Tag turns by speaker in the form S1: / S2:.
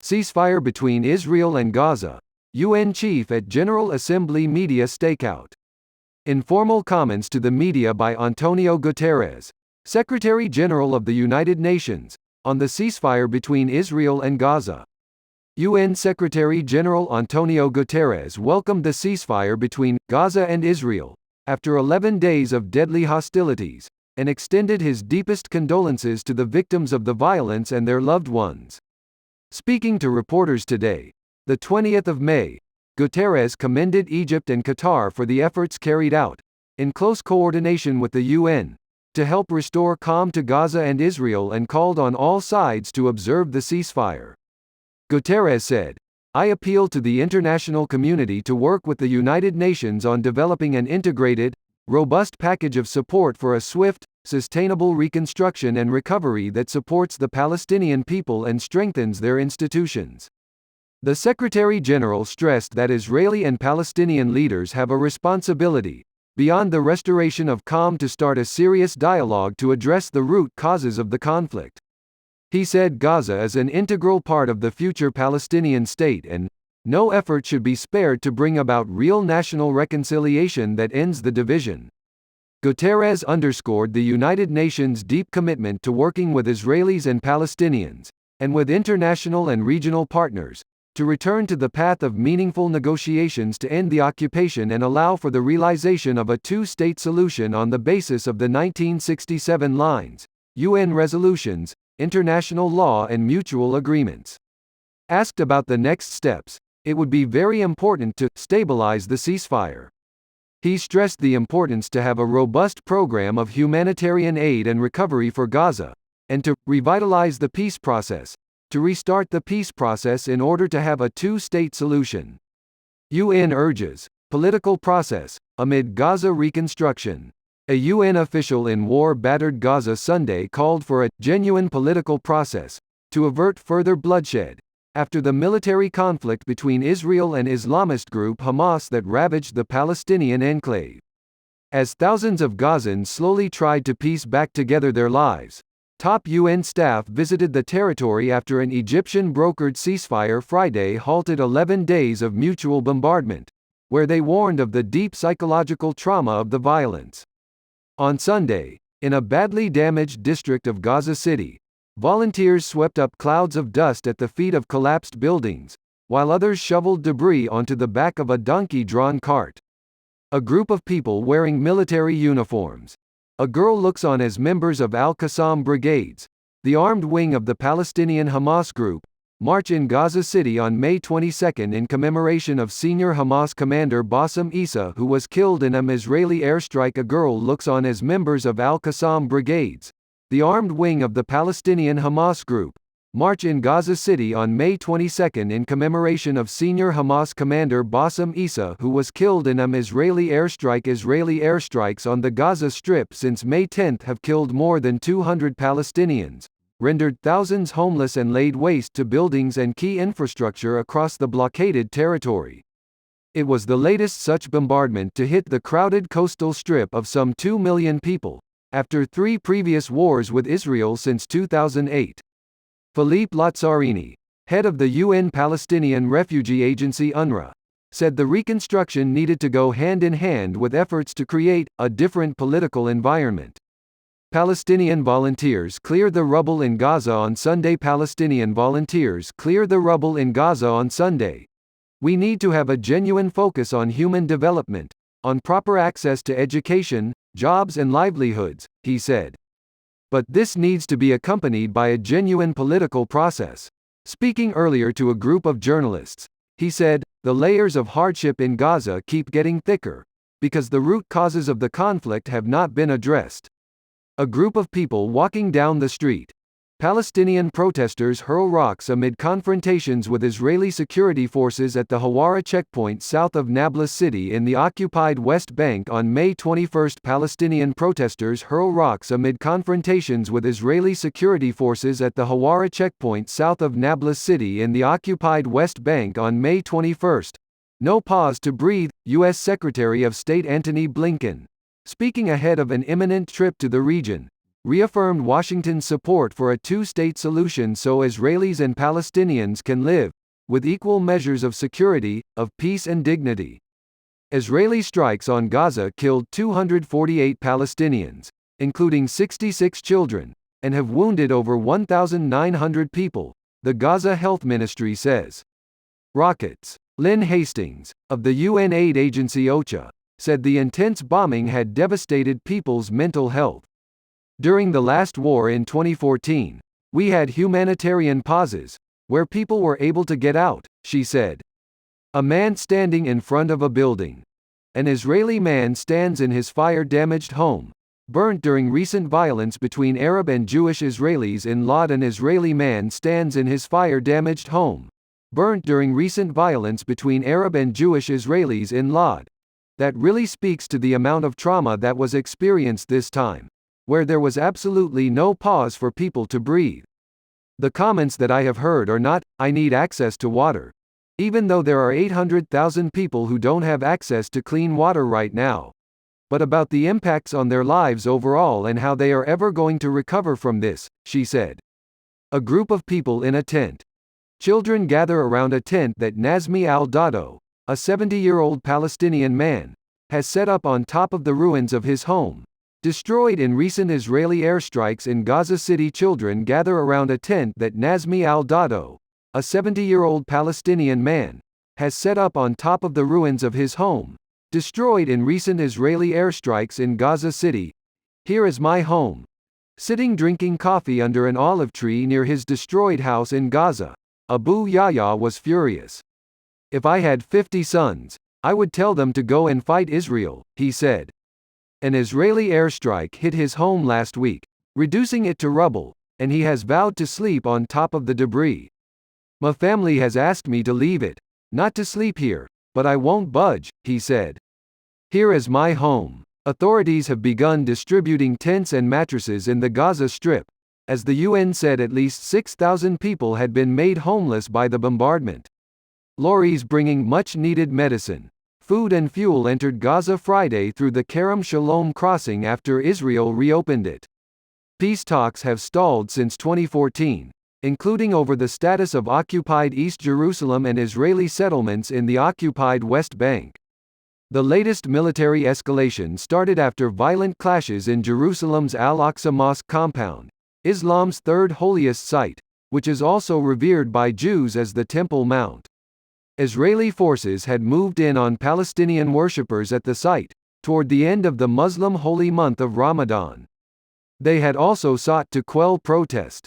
S1: Ceasefire between Israel and Gaza. UN chief at General Assembly media stakeout. Informal comments to the media by Antonio Guterres, Secretary General of the United Nations, on the ceasefire between Israel and Gaza. UN Secretary General Antonio Guterres welcomed the ceasefire between Gaza and Israel, after 11 days of deadly hostilities, and extended his deepest condolences to the victims of the violence and their loved ones. Speaking to reporters today, the 20th of May, Guterres commended Egypt and Qatar for the efforts carried out, in close coordination with the UN, to help restore calm to Gaza and Israel and called on all sides to observe the ceasefire. Guterres said, "I appeal to the international community to work with the United Nations on developing an integrated, robust package of support for a swift, sustainable reconstruction and recovery that supports the Palestinian people and strengthens their institutions." The Secretary-General stressed that Israeli and Palestinian leaders have a responsibility, beyond the restoration of calm, to start a serious dialogue to address the root causes of the conflict. He said Gaza is an integral part of the future Palestinian state and no effort should be spared to bring about real national reconciliation that ends the division. Guterres underscored the United Nations' deep commitment to working with Israelis and Palestinians, and with international and regional partners, to return to the path of meaningful negotiations to end the occupation and allow for the realization of a two-state solution on the basis of the 1967 lines, UN resolutions, international law and mutual agreements. Asked about the next steps, it would be very important to stabilize the ceasefire. He stressed the importance to have a robust program of humanitarian aid and recovery for Gaza, and to revitalize the peace process, to restart the peace process in order to have a two-state solution. UN urges political process amid Gaza reconstruction. A UN official in war-battered Gaza Sunday called for a genuine political process to avert further bloodshed after the military conflict between Israel and Islamist group Hamas that ravaged the Palestinian enclave. As thousands of Gazans slowly tried to piece back together their lives, top UN staff visited the territory after an Egyptian-brokered ceasefire Friday halted 11 days of mutual bombardment, where they warned of the deep psychological trauma of the violence. On Sunday, in a badly damaged district of Gaza City, volunteers swept up clouds of dust at the feet of collapsed buildings, while others shoveled debris onto the back of a donkey-drawn cart. A group of people wearing military uniforms. A girl looks on as members of Al-Qassam brigades, the armed wing of the Palestinian Hamas group, march in Gaza City on May 22 in commemoration of senior Hamas commander Bassem Issa, who was killed in an Israeli airstrike. A girl looks on as members of Al-Qassam brigades, the armed wing of the Palestinian Hamas group, march in Gaza City on May 22 in commemoration of senior Hamas commander Bassem Issa, who was killed in an Israeli airstrike. Israeli airstrikes on the Gaza Strip since May 10 have killed more than 200 Palestinians, rendered thousands homeless and laid waste to buildings and key infrastructure across the blockaded territory. It was the latest such bombardment to hit the crowded coastal strip of some 2 million people, after 3 previous wars with Israel since 2008. Philippe Lazzarini, head of the UN Palestinian Refugee Agency UNRWA, said the reconstruction needed to go hand in hand with efforts to create a different political environment. Palestinian volunteers clear the rubble in Gaza on Sunday. Palestinian volunteers clear the rubble in Gaza on Sunday. We need to have a genuine focus on human development, on proper access to education, jobs and livelihoods, he said. But this needs to be accompanied by a genuine political process. Speaking earlier to a group of journalists, he said, "The layers of hardship in Gaza keep getting thicker, because the root causes of the conflict have not been addressed." A group of people walking down the street. Palestinian protesters hurl rocks amid confrontations with Israeli security forces at the Hawara checkpoint south of Nablus city in the occupied West Bank on May 21. Palestinian protesters hurl rocks amid confrontations with Israeli security forces at the Hawara checkpoint south of Nablus city in the occupied West Bank on May 21. No pause to breathe, U.S. Secretary of State Antony Blinken, speaking ahead of an imminent trip to the region, reaffirmed Washington's support for a two-state solution so Israelis and Palestinians can live, with equal measures of security, of peace and dignity. Israeli strikes on Gaza killed 248 Palestinians, including 66 children, and have wounded over 1,900 people, the Gaza Health Ministry says. Rockets. Lynn Hastings, of the UN aid agency OCHA, said the intense bombing had devastated people's mental health. During the last war in 2014, we had humanitarian pauses, where people were able to get out, she said. A man standing in front of a building. An Israeli man stands in his fire-damaged home, burnt during recent violence between Arab and Jewish Israelis in Lod. An Israeli man stands in his fire-damaged home, burnt during recent violence between Arab and Jewish Israelis in Lod. That really speaks to the amount of trauma that was experienced this time, where there was absolutely no pause for people to breathe. The comments that I have heard are not, "I need access to water," even though there are 800,000 people who don't have access to clean water right now, but about the impacts on their lives overall and how they are ever going to recover from this, she said. A group of people in a tent. Children gather around a tent that Nazmi al-Dado, a 70-year-old Palestinian man, has set up on top of the ruins of his home, destroyed in recent Israeli airstrikes in Gaza City. Children gather around a tent that Nazmi al-Dado, a 70-year-old Palestinian man, has set up on top of the ruins of his home, destroyed in recent Israeli airstrikes in Gaza City. Here is my home. Sitting drinking coffee under an olive tree near his destroyed house in Gaza, Abu Yahya was furious. If I had 50 sons, I would tell them to go and fight Israel, he said. An Israeli airstrike hit his home last week, reducing it to rubble, and he has vowed to sleep on top of the debris. My family has asked me to leave it, not to sleep here, but I won't budge, he said. Here is my home. Authorities have begun distributing tents and mattresses in the Gaza Strip, as the UN said at least 6,000 people had been made homeless by the bombardment. Lorries bringing much-needed medicine, food and fuel entered Gaza Friday through the Kerem Shalom crossing after Israel reopened it. Peace talks have stalled since 2014, including over the status of occupied East Jerusalem and Israeli settlements in the occupied West Bank. The latest military escalation started after violent clashes in Jerusalem's Al-Aqsa Mosque compound, Islam's third holiest site, which is also revered by Jews as the Temple Mount. Israeli forces had moved in on Palestinian worshippers at the site, toward the end of the Muslim holy month of Ramadan. They had also sought to quell protest.